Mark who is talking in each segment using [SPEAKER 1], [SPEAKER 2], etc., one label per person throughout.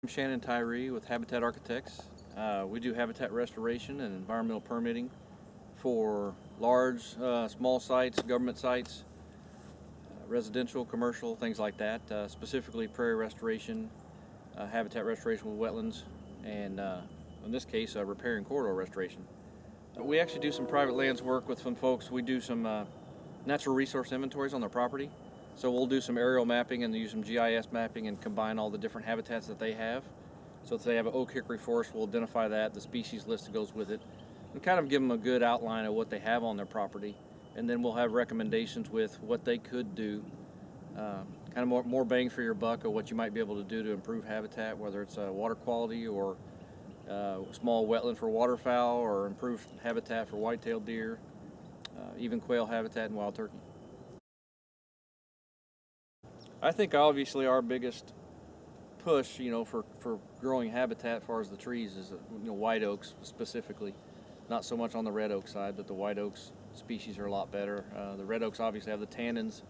[SPEAKER 1] I'm Shannon Tyree with Habitat Architects. We do habitat restoration and environmental permitting for large, small sites, government sites, residential, commercial, things like that. Specifically prairie restoration, habitat restoration with wetlands, and in this case, riparian corridor restoration. We actually do some private lands work with some folks. We do some natural resource inventories on their property. So we'll do some aerial mapping and use some GIS mapping and combine all the different habitats that they have. So if they have an oak hickory forest, we'll identify that, the species list that goes with it, and kind of give them a good outline of what they have on their property. And then we'll have recommendations with what they could do, kind of more bang for your buck of what you might be able to do to improve habitat, whether it's water quality or small wetland for waterfowl or improved habitat for white-tailed deer, even quail habitat and wild turkey. I think obviously our biggest push, for growing habitat as far as the trees is, white oaks specifically. Not so much on the red oak side, but the white oaks species are a lot better. The red oaks obviously have the tannins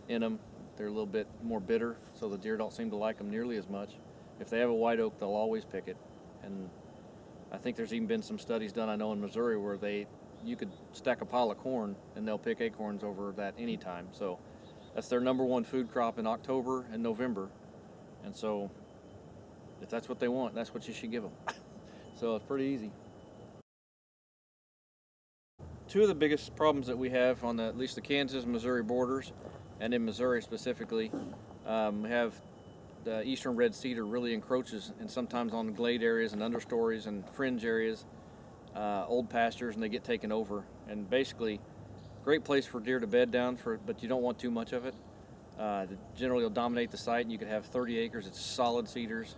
[SPEAKER 1] in them. They're a little bit more bitter, so the deer don't seem to like them nearly as much. If they have a white oak, they'll always pick it. And I think there's even been some studies done, I know in Missouri, where you could stack a pile of corn and they'll pick acorns over that anytime. So that's their number one food crop in October and November. And so if that's what they want, that's what you should give them. So it's pretty easy. Two of the biggest problems that we have on at least the Kansas-Missouri borders, and in Missouri specifically, we have the eastern red cedar really encroaches, and sometimes on the glade areas and understories and fringe areas, old pastures, and they get taken over. And basically, great place for deer to bed down, but you don't want too much of it. Generally, will dominate the site, and you could have 30 acres. It's solid cedars,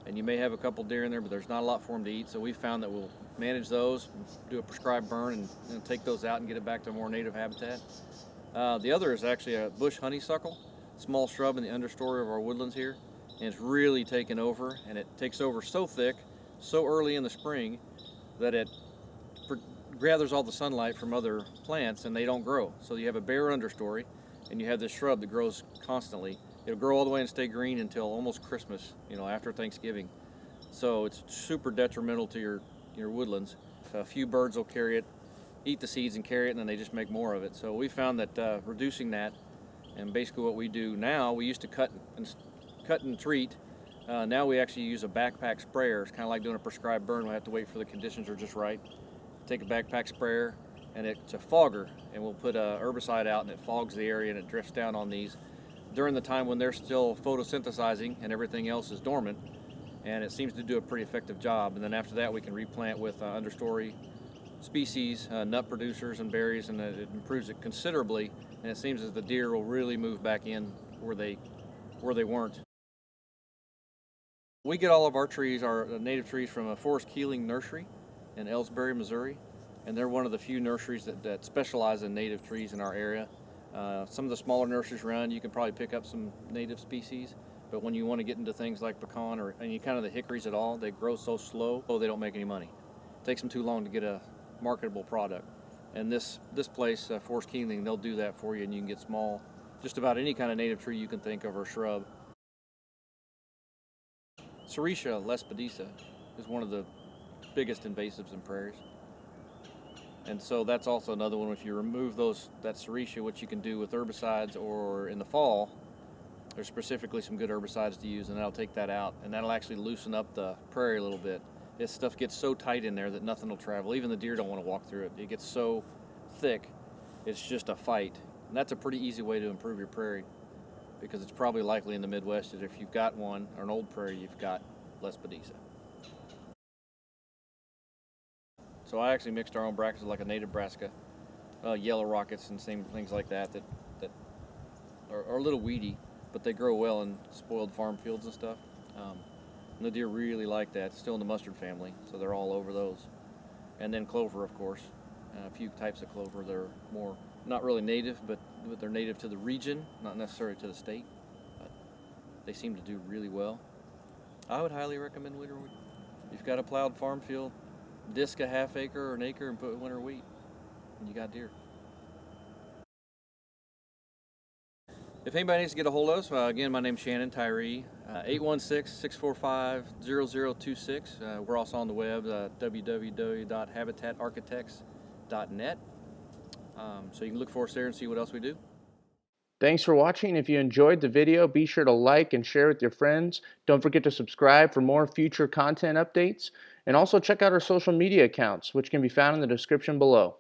[SPEAKER 1] and you may have a couple deer in there, but there's not a lot for them to eat. So we found that we'll manage those, do a prescribed burn, and take those out and get it back to a more native habitat. The other is actually a bush honeysuckle, small shrub in the understory of our woodlands here, and it's really taken over, and it takes over so thick, so early in the spring, that it gathers all the sunlight from other plants and they don't grow. So you have a bare understory, and you have this shrub that grows constantly. It'll grow all the way and stay green until almost Christmas, after Thanksgiving. So it's super detrimental to your woodlands. A few birds will carry it, eat the seeds and carry it, and then they just make more of it. So we found that reducing that, and basically what we do now, we used to cut and treat. Now we actually use a backpack sprayer. It's kind of like doing a prescribed burn. We have to wait for the conditions are just right. Take a backpack sprayer, and it's a fogger, and we'll put a herbicide out, and it fogs the area, and it drifts down on these during the time when they're still photosynthesizing and everything else is dormant, and it seems to do a pretty effective job. And then after that, we can replant with understory species, nut producers and berries, and it improves it considerably, and it seems as the deer will really move back in where they weren't. We get all of our trees, our native trees, from a Forest Keeling nursery in Ellsbury, Missouri, and they're one of the few nurseries that specialize in native trees in our area. Some of the smaller nurseries around, you can probably pick up some native species, but when you want to get into things like pecan or any kind of the hickories at all, they grow so slow, they don't make any money. It takes them too long to get a marketable product. And this place, Forest Keeling, they'll do that for you, and you can get small, just about any kind of native tree you can think of or shrub. Serratia lespedisa is one of the biggest invasives in prairies. And so that's also another one. If you remove that serratia, what you can do with herbicides, or in the fall, there's specifically some good herbicides to use, and that'll take that out, and that'll actually loosen up the prairie a little bit. This stuff gets so tight in there that nothing will travel. Even the deer don't want to walk through it. It gets so thick, it's just a fight. And that's a pretty easy way to improve your prairie, because it's probably likely in the Midwest that if you've got one, or an old prairie, you've got lespedisa. So I actually mixed our own brackets like a native brassica, yellow rockets and same things like that are a little weedy, but they grow well in spoiled farm fields and stuff. And the deer really like that. It's still in the mustard family, so they're all over those. And then clover, of course. A few types of clover that are more, not really native, but they're native to the region, not necessarily to the state. But they seem to do really well. I would highly recommend winter wheat. If you've got a plowed farm field, disc a half acre or an acre and put winter wheat, and you got deer. If anybody needs to get a hold of us, again, my name's Shannon Tyree, 816-645-0026. We're also on the web, www.habitatarchitects.net. So you can look for us there and see what else we do.
[SPEAKER 2] Thanks for watching. If you enjoyed the video, be sure to like and share with your friends. Don't forget to subscribe for more future content updates. And also check out our social media accounts, which can be found in the description below.